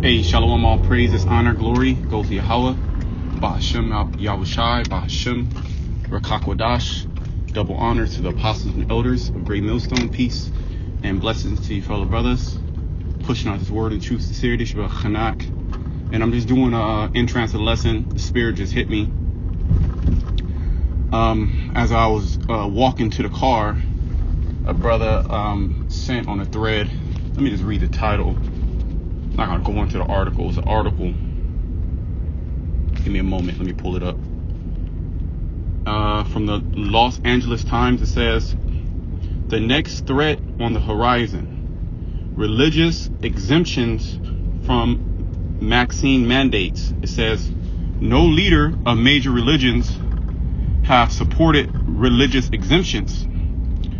Hey, shalom, all praises, honor, glory goes to Yahweh, Bahashem Yahushai, Bahashem Rakakwadash. Double honor to the apostles and elders of Great Millstone. Peace and blessings to you fellow brothers. Pushing out this word in true sincerity, Shabbat Chanak. And I'm just doing an entrance of the lesson. The spirit just hit me. As I was walking to the car, a brother sent on a thread. Let me just read the title. I'm not going to go into the article. It's an article. Give me a moment. Let me pull it up. From the Los Angeles Times, it says, the next threat on the horizon. Religious exemptions from vaccine mandates. It says, no leader of major religions have supported religious exemptions,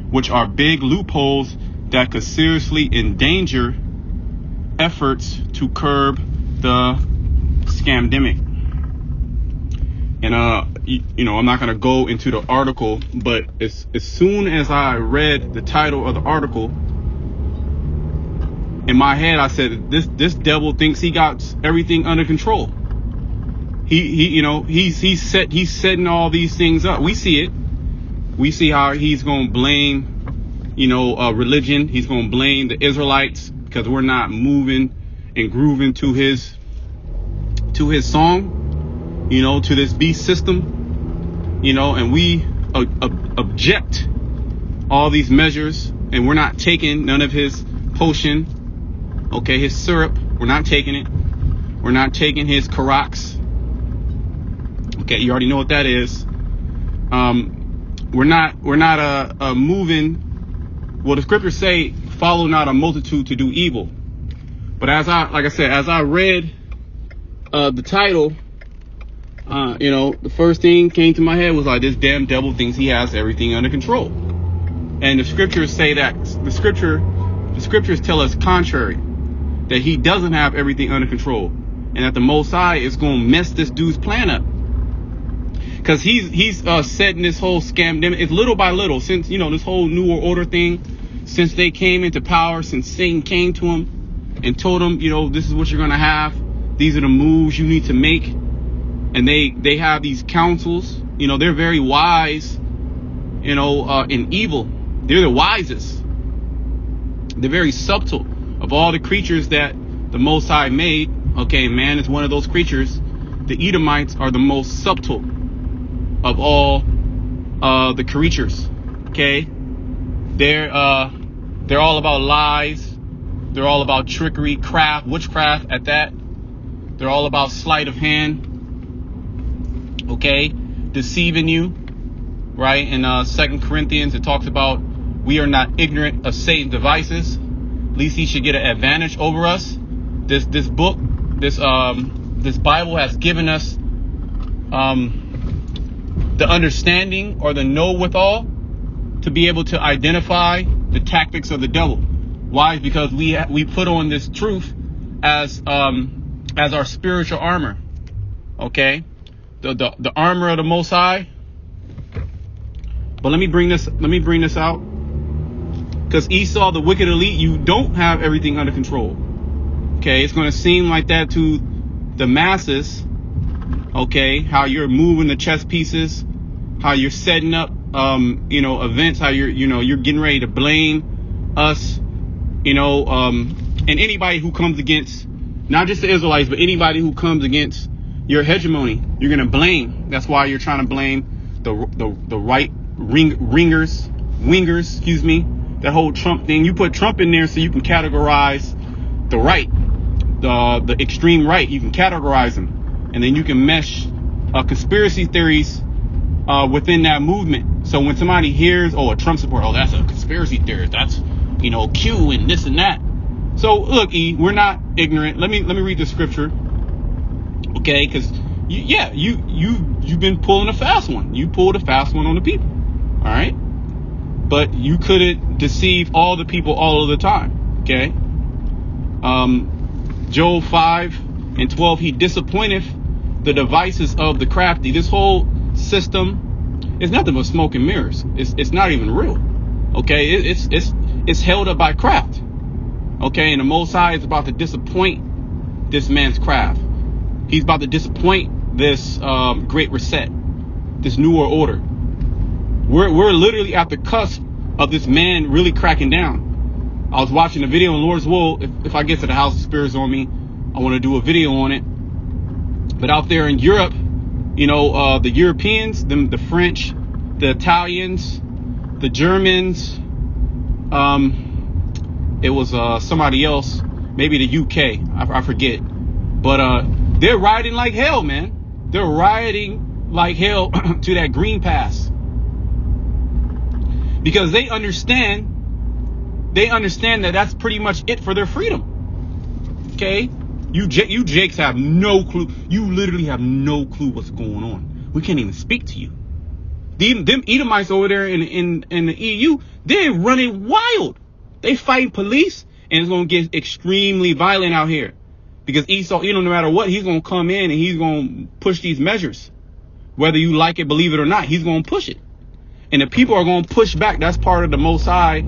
which are big loopholes that could seriously endanger efforts to curb the scamdemic. And I'm not going to go into the article, but as soon as I read the title of the article, in my head I said, this devil thinks he got everything under control. He's setting all these things up. We see it. We see how he's going to blame, religion. He's going to blame the Israelites because we're not moving and grooving to his song, to this beast system, and we object all these measures, and we're not taking none of his potion, his syrup. We're not taking it. We're not taking his Karax. You already know what that is. We're not moving. Well, the scriptures say, follow not a multitude to do evil. But as I read the title, the first thing came to my head was like, this damn devil thinks he has everything under control. And the scriptures say that the scriptures tell us contrary, that he doesn't have everything under control, and that the Most High is going to mess this dude's plan up. Because he's setting this whole scam. It's little by little, since, this whole New World Order thing, since they came into power, since Satan came to him and told him, this is what you're going to have. These are the moves you need to make. And they have these councils. They're very wise, in evil. They're the wisest. They're very subtle of all the creatures that the Most High made. Man is one of those creatures. The Edomites are the most subtle of all the creatures. They're all about lies. They're all about trickery, craft, witchcraft at that. They're all about sleight of hand, deceiving you, right? In 2 Corinthians, it talks about we are not ignorant of Satan's devices. At least he should get an advantage over us. This book, this Bible has given us the understanding or the know-withal to be able to identify the tactics of the devil. Why? Because we put on this truth as our spiritual armor. The armor of the Most High. But let me bring this out, because Esau, the wicked elite, you don't have everything under control. It's going to seem like that to the masses. How you're moving the chess pieces, how you're setting up, events, how you're getting ready to blame us, and anybody who comes against, not just the Israelites, but anybody who comes against your hegemony, you're going to blame. That's why you're trying to blame the right wingers, that whole Trump thing. You put Trump in there so you can categorize the right, the extreme right. You can categorize them. And then you can mesh conspiracy theories within that movement. So when somebody hears, a Trump supporter, that's a conspiracy theorist. That's, Q and this and that. So look, we're not ignorant. Let me read the scripture. Because you've been pulling a fast one. You pulled a fast one on the people. All right. But you couldn't deceive all the people all of the time. Job 5:12, he disappointeth the devices of the crafty. This whole system is nothing but smoke and mirrors. It's not even real. It's held up by craft. And the Most High is about to disappoint this man's craft. He's about to disappoint this Great Reset, this New World Order. We're literally at the cusp of this man really cracking down. I was watching a video on Lord's Will. If I get to the House of Spirits on me, I want to do a video on it. But out there in Europe, you know, the Europeans, the French, the Italians, the Germans, it was somebody else, maybe the UK, I forget. But they're rioting like hell, man. They're rioting like hell to that Green Pass. Because they understand that that's pretty much it for their freedom. Okay? You Jakes have no clue. You literally have no clue what's going on. We can't even speak to you. Them Edomites over there in the EU, they're running wild. They fight police, and it's going to get extremely violent out here. Because Esau, no matter what, he's going to come in and he's going to push these measures. Whether you like it, believe it or not, he's going to push it. And the people are going to push back. That's part of the Most High,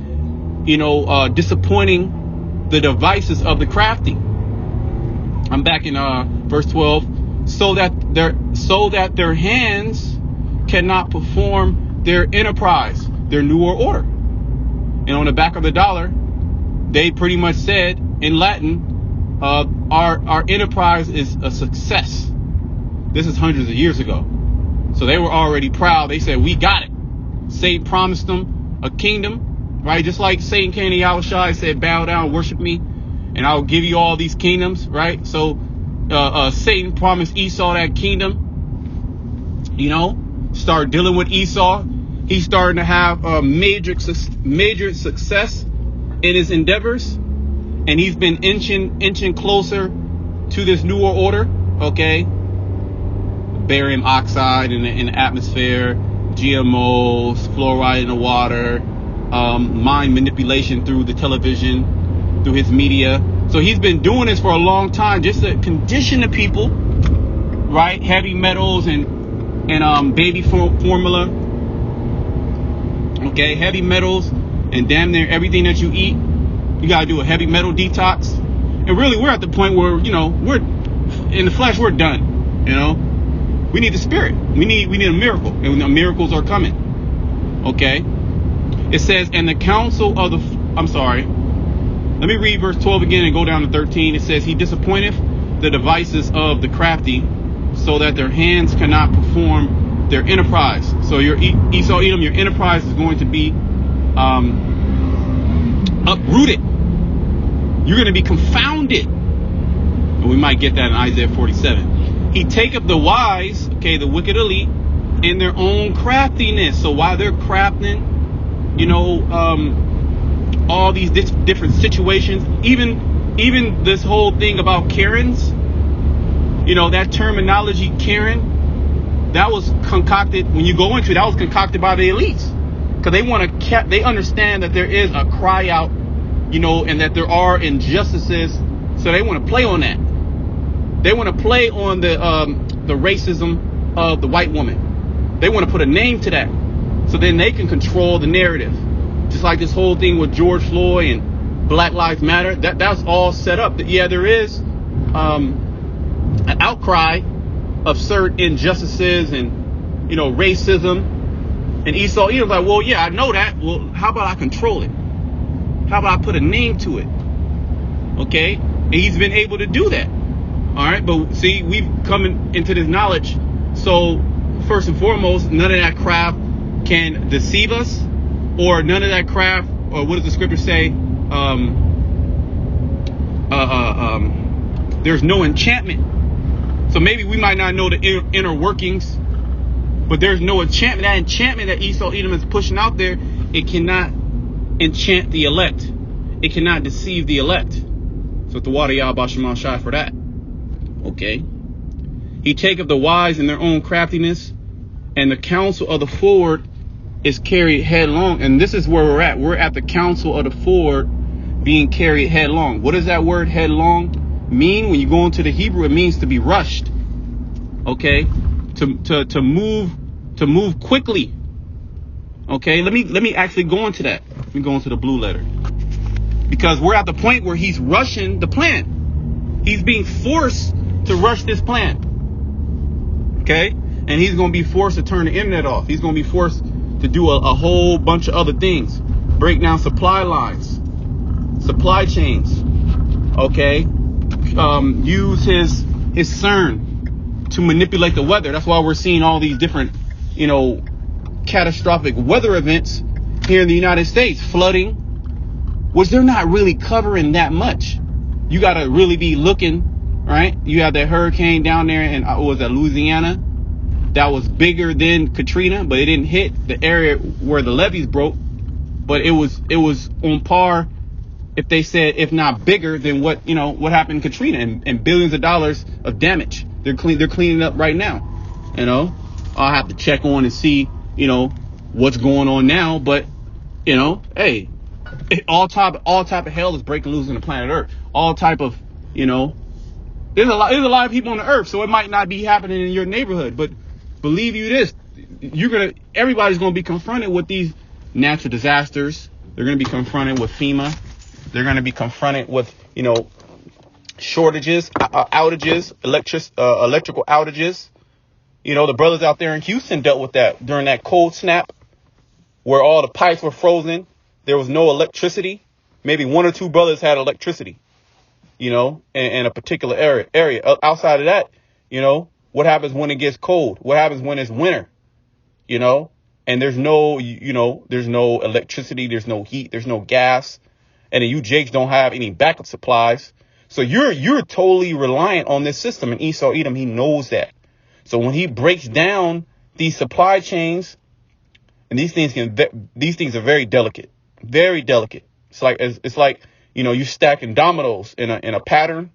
disappointing the devices of the crafty. I'm back in verse 12. So that their hands cannot perform their enterprise, their New World Order. And on the back of the dollar, they pretty much said in Latin, our enterprise is a success. This is hundreds of years ago. So they were already proud. They said, we got it. Satan promised them a kingdom, right? Just like Satan came to Yahushua, said, bow down, worship me, and I'll give you all these kingdoms, right? So Satan promised Esau that kingdom. Start dealing with Esau. He's starting to have a major success in his endeavors, and he's been inching closer to this New World Order. Okay, barium oxide in the atmosphere, GMOs, fluoride in the water, mind manipulation through the television, through his media. So he's been doing this for a long time just to condition the people, right? Heavy metals and baby formula. Okay, heavy metals and damn near everything that you eat. You got to do a heavy metal detox. And really, we're at the point where, we're in the flesh, we're done. We need the spirit. We need a miracle. And the miracles are coming. Okay. It says, and the council of the, let me read verse 12 again and go down to 13. It says, he disappointeth the devices of the crafty, so that their hands cannot perform their enterprise. So your Esau Edom, your enterprise is going to be uprooted. You're going to be confounded. And we might get that in Isaiah 47. He taketh the wise, okay, the wicked elite, in their own craftiness. So while they're crafting, all these different situations, even this whole thing about Karens, that terminology, Karen, that was concocted, when you go into it, that was concocted by the elites. Because they understand that there is a cry out, and that there are injustices. So they want to play on that. They want to play on the racism of the white woman. They want to put a name to that. So then they can control the narrative. Just like this whole thing with George Floyd and Black Lives Matter. That's all set up. Yeah, there is an outcry of certain injustices and, racism. And Esau Edom's like, well, yeah, I know that. Well, how about I control it? How about I put a name to it? Okay? And he's been able to do that. All right? But see, we've come into this knowledge. So first and foremost, none of that craft can deceive us, or none of that craft, or what does the scripture say? There's no enchantment. So maybe we might not know the inner workings, but there's no enchantment. That enchantment that Esau Edom is pushing out there, it cannot enchant the elect. It cannot deceive the elect. So the water Yah Bashamal Shai for that. Okay. He taketh the wise in their own craftiness, and the counsel of the forward is carried headlong. And this is where we're at. We're at the counsel of the forward being carried headlong. What does that word headlong mean? When you go into the Hebrew, it means to be rushed. Okay, to move quickly. Okay, let me actually go into that. Let me go into the blue letter, because we're at the point where he's rushing the plan. He's being forced to rush this plan. Okay? And he's going to be forced to turn the internet off. He's going to be forced to do a whole bunch of other things. Break down supply lines, supply chains. Okay? Use his CERN to manipulate the weather. That's why we're seeing all these different, catastrophic weather events here in the United States. Flooding, which they're not really covering that much. You got to really be looking, right? You have that hurricane down there in, was that Louisiana? That was bigger than Katrina, but it didn't hit the area where the levees broke. But it was on par, if they said, if not bigger than what happened in Katrina, and billions of dollars of damage. They're cleaning up right now. I'll have to check on and see, what's going on now. But, hey, all type of hell is breaking loose on the planet Earth. All type of, there's a lot of people on the earth, so it might not be happening in your neighborhood. But believe you this, everybody's gonna be confronted with these natural disasters. They're gonna be confronted with FEMA. They're gonna be confronted with, shortages, outages, electrical outages. The brothers out there in Houston dealt with that during that cold snap, where all the pipes were frozen. There was no electricity. Maybe one or two brothers had electricity, in a particular area. Outside of that, what happens when it gets cold? What happens when it's winter? And there's no, there's no electricity. There's no heat. There's no gas. And then you Jakes don't have any backup supplies. So you're totally reliant on this system. And Esau Edom, he knows that. So when he breaks down these supply chains, and these things are very delicate, very delicate. It's like you're stacking dominoes in a pattern.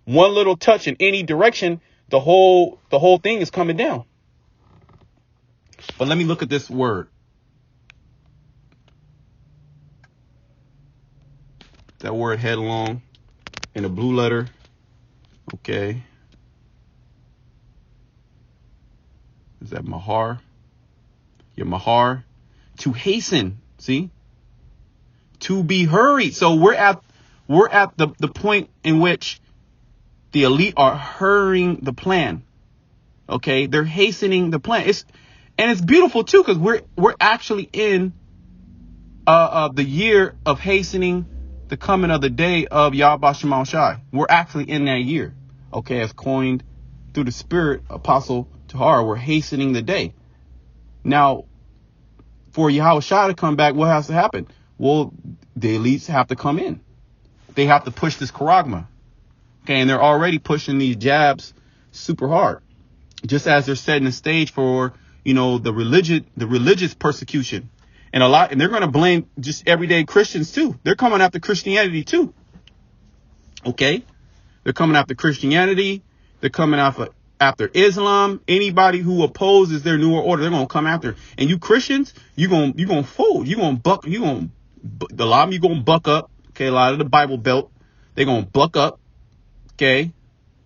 One little touch in any direction, the whole thing is coming down. But let me look at this word. That word headlong in a blue letter. Okay. Is that mahar? Yeah, mahar. To hasten. See? To be hurried. So we're at the point in which the elite are hurrying the plan. Okay, they're hastening the plan. It's beautiful too, because we're actually in the year of hastening the coming of the day of Yahweh Shema Shai. We're actually in that year. Okay, as coined through the Spirit, Apostle Tahar, we're hastening the day. Now, for Yahweh Shai to come back, what has to happen? Well, the elites have to come in. They have to push this charagma. Okay, and they're already pushing these jabs super hard, just as they're setting the stage for, the religious persecution. And they're going to blame just everyday Christians too. They're coming after Christianity too. Okay, they're coming after Christianity. They're coming after Islam. Anybody who opposes their newer order, they're going to come after. And you Christians, you're going to fold. A lot of you going to buck up. Okay, a lot of the Bible Belt, they're going to buck up. Okay,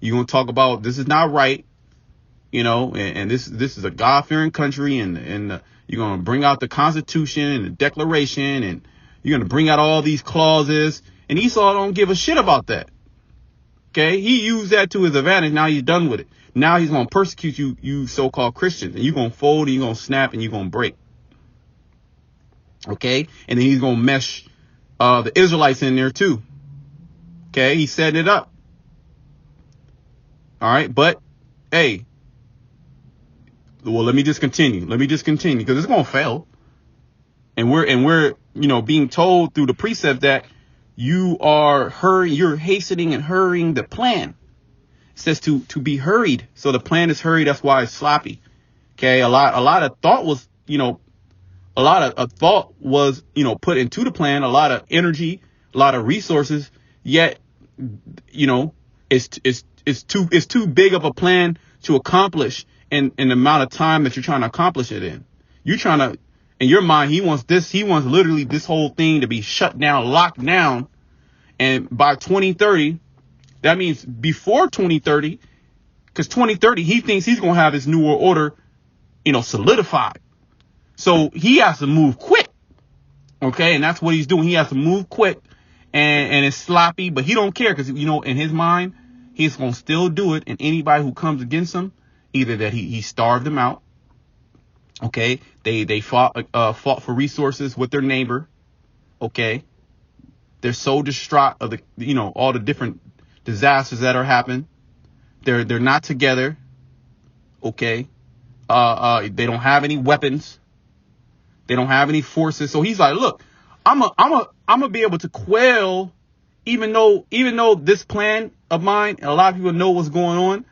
you're going to talk about this is not right. And this is a God-fearing country, and you're going to bring out the Constitution and the Declaration, and you're going to bring out all these clauses. And Esau don't give a shit about that. Okay, he used that to his advantage. Now he's done with it. Now he's going to persecute you so-called Christians, and you're going to fold, and you're going to snap, and you're going to break. Okay, and then he's going to mesh the Israelites in there too. Okay, he's setting it up. All right, but hey, well, let me just continue because it's going to fail. And we're being told through the precept that you're hastening and hurrying the plan. It says to be hurried. So the plan is hurried. That's why it's sloppy. Okay. A lot of thought was, put into the plan, a lot of energy, a lot of resources, yet, it's too big of a plan to accomplish in the amount of time that you're trying to accomplish it in. You're trying to, in your mind, he wants literally this whole thing to be shut down, locked down. And by 2030, that means before 2030, because 2030, he thinks he's going to have his new world order, solidified. So he has to move quick. Okay. And that's what he's doing. He has to move quick and it's sloppy, but he don't care because, you know, in his mind, he's going to still do it. And anybody who comes against him, either that he starved them out. Okay. They fought for resources with their neighbor. Okay. They're so distraught of the, you know, all the different disasters that are happening. They're not together. Okay. They don't have any weapons. They don't have any forces. So he's like, look, I'm gonna be able to quell, even though this plan of mine, and a lot of people know what's going on,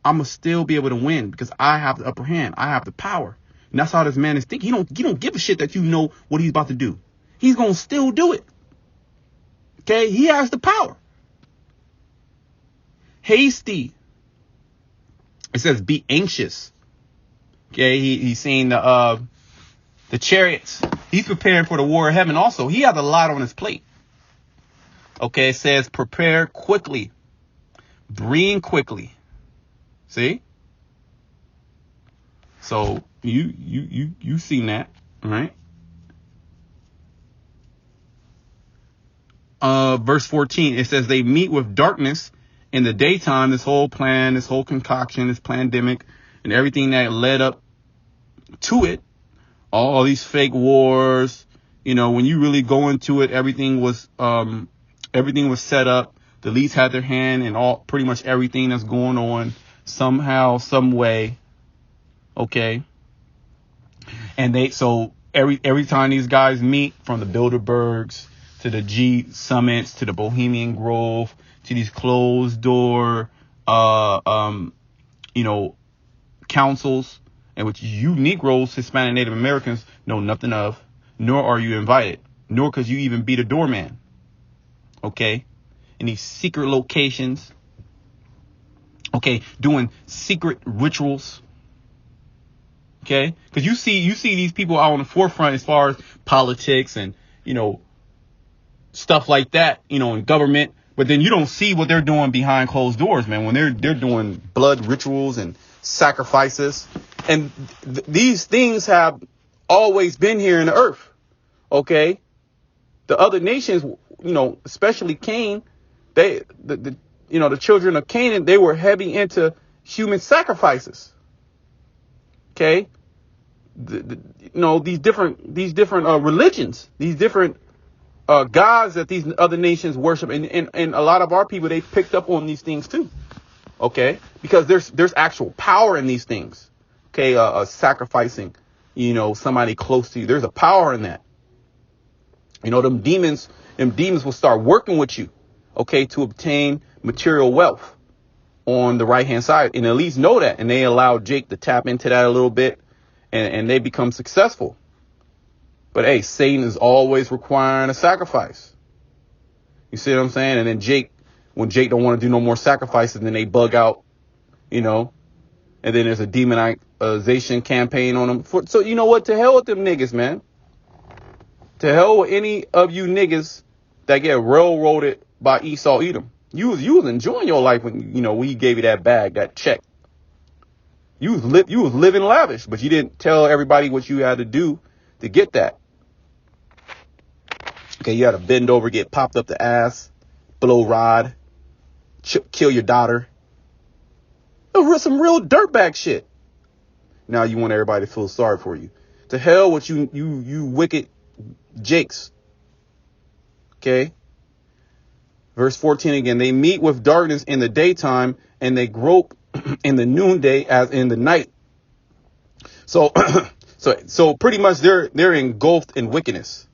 I'm gonna still be able to win because I have the upper hand. I have the power. And that's how this man is thinking. He don't give a shit that you know what he's about to do. He's gonna still do it. Okay, he has the power. Hasty. It says be anxious. Okay, he's saying the chariots. He's preparing for the war of heaven also. He has a lot on his plate. Okay, it says prepare quickly. Bring quickly. See? So you seen that, right? Verse 14, it says they meet with darkness in the daytime. This whole plan, this whole concoction, this pandemic, and everything that led up to it, all these fake wars, you know, when you really go into it, everything was set up. The elites had their hand in all, pretty much everything that's going on somehow, some way. Okay. And so every time these guys meet, from the Bilderbergs to the G summits, to the Bohemian Grove, to these closed door, you know, councils, and which you Negroes, Hispanic, Native Americans know nothing of, nor are you invited, nor could you even be the doorman. Okay. In these secret locations. Okay. Doing secret rituals. Okay. Because you see these people out on the forefront as far as politics and, you know, stuff like that, you know, in government. But then you don't see what they're doing behind closed doors, man, when they're doing blood rituals and sacrifices. And these things have always been here in the earth. Okay. The other nations, you know, especially Cain, the children of Canaan, they were heavy into human sacrifices. Okay. These different religions, these different gods that these other nations worship. And a lot of our people, they picked up on these things too. Okay. Because there's actual power in these things. Okay. Sacrificing, you know, somebody close to you. There's a power in that. You know, them demons will start working with you. Okay. To obtain material wealth on the right hand side. And at least know that. And they allow Jake to tap into that a little bit, and they become successful. But hey, Satan is always requiring a sacrifice. You see what I'm saying? And then when Jake don't want to do no more sacrifices, then they bug out, you know, and then there's a demonization campaign on them. So you know what? To hell with them niggas, man. To hell with any of you niggas that get railroaded by Esau Edom. You was enjoying your life when, you know, we gave you that bag, that check. You was living lavish, but you didn't tell everybody what you had to do to get that. Okay, you had to bend over, get popped up the ass, blow rod, kill your daughter. Some real dirtbag shit. Now you want everybody to feel sorry for you. To hell with you wicked Jakes. Okay. Verse 14 again, they meet with darkness in the daytime and they grope in the noonday as in the night. So pretty much they're engulfed in wickedness.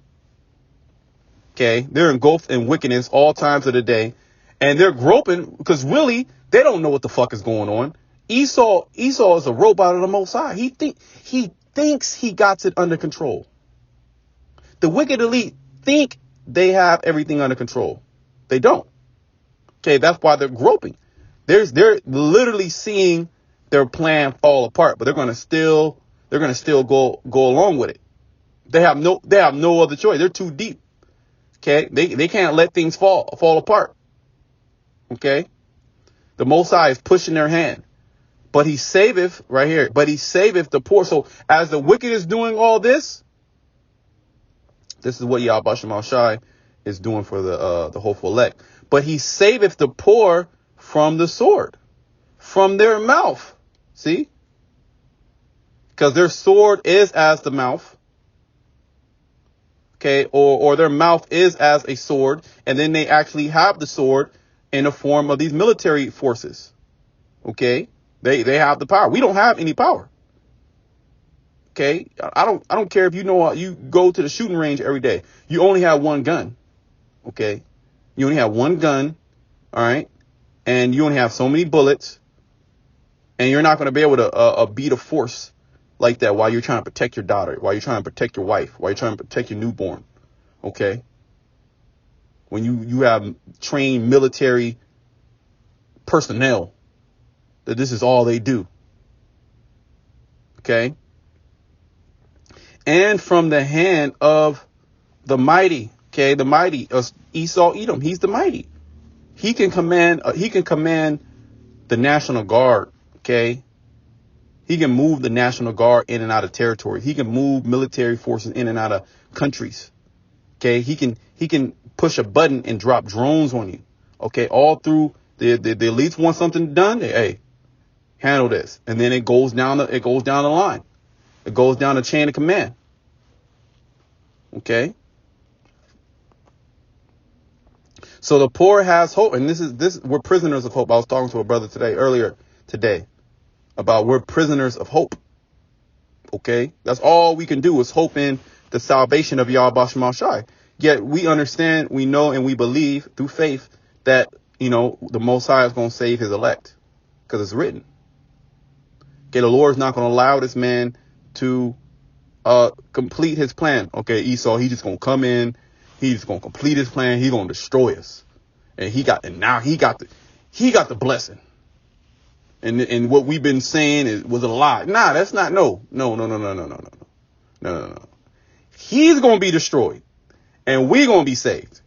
Okay. They're engulfed in wickedness all times of the day, and they're groping because really they don't know what the fuck is going on. Esau is a robot of the Most High. He thinks he got it under control. The wicked elite think they have everything under control. They don't. Okay, that's why they're groping. They're literally seeing their plan fall apart, but they're gonna still go along with it. They have no other choice. They're too deep. Okay, they can't let things fall apart. Okay, the Most High is pushing their hand, but He saveth right here. But He saveth the poor. So as the wicked is doing all this, this is what Yahweh Shai is doing for the hopeful elect. But he saveth the poor from the sword, from their mouth. See? Because their sword is as the mouth. Okay, or their mouth is as a sword, and then they actually have the sword in the form of these military forces. Okay, they have the power. We don't have any power. Okay, I don't care if you go to the shooting range every day. You only have one gun. Okay, you only have one gun. All right, and you only have so many bullets, and you're not going to be able to beat a force like that while you're trying to protect your daughter, while you're trying to protect your wife, while you're trying to protect your newborn. Okay. When you have trained military personnel that this is all they do. Okay. And from the hand of the mighty. Okay. The mighty Esau, Edom. He's the mighty. He can command the National Guard. Okay. He can move the National Guard in and out of territory. He can move military forces in and out of countries. Okay, he can push a button and drop drones on you. Okay, all through the elites want something done. Hey, handle this, and then it goes down the line. It goes down the chain of command. Okay. So the poor has hope, and we're prisoners of hope. I was talking to a brother earlier today. About we're prisoners of hope. Okay, that's all we can do is hope in the salvation of Yahweh Shema Shai. Yet we understand, we know, and we believe through faith that, the Most High is going to save his elect because it's written. Okay, the Lord is not going to allow this man to complete his plan. Okay, Esau, he's just going to come in. He's just going to complete his plan. He's going to destroy us. And now he got the blessing. And what we've been saying was a lie. Nah, that's not. No. He's going to be destroyed and we're going to be saved.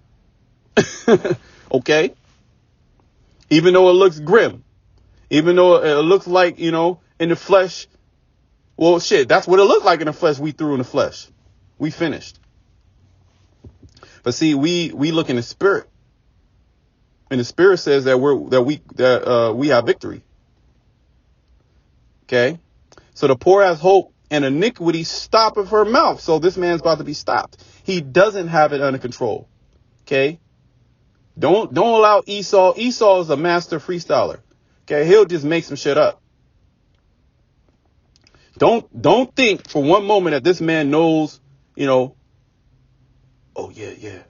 Okay. Even though it looks grim, even though it looks like, in the flesh. Well, shit, that's what it looked like in the flesh. We threw in the flesh. We finished. But see, we look in the spirit, and the spirit says that we have victory. Okay, so the poor has hope, and iniquity stoppeth her mouth. So this man's about to be stopped. He doesn't have it under control. Okay, don't allow Esau. Esau is a master freestyler. Okay, he'll just make some shit up. Don't think for one moment that this man knows. Oh yeah.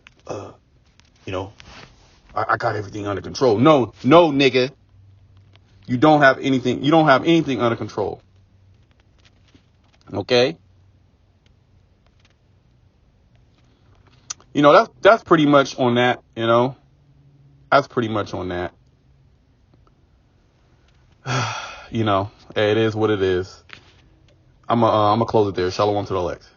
I got everything under control. No, nigga. You don't have anything. You don't have anything under control. Okay. That's pretty much on that. That's pretty much on that. It is what it is. I'm gonna close it there. Shalom to the elect.